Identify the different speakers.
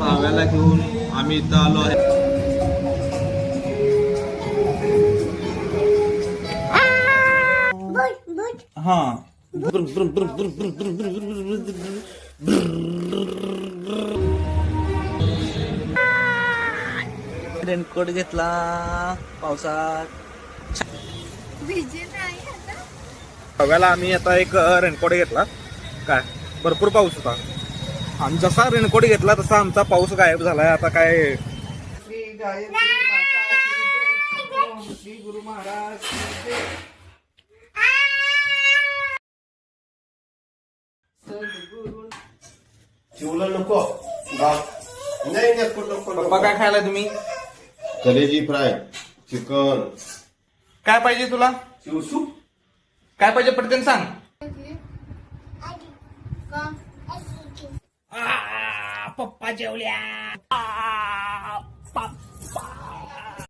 Speaker 1: पाव्याला घेऊन आम्ही इथं आलो आहे. हा रेनकोट घेतला पावसात. पाव्याला आम्ही आता एक रेनकोट घेतला. काय भरपूर पाऊस होता आणि जसा रेनकोट घेतला तसा आमचा पाऊस गायब झालाय. आता काय श्री गायत्री माता की जय, ओम श्री गुरु महाराज की जय. सद्गुरु
Speaker 2: चिवला नको नाही नको नको.
Speaker 1: पप्पा काय खायला तुम्ही?
Speaker 2: कलेजी फ्राय, चिकन.
Speaker 1: काय पाहिजे तुला?
Speaker 2: शिवसूप.
Speaker 1: काय पाहिजे पटकन सांग. पप्पा जेवल्या.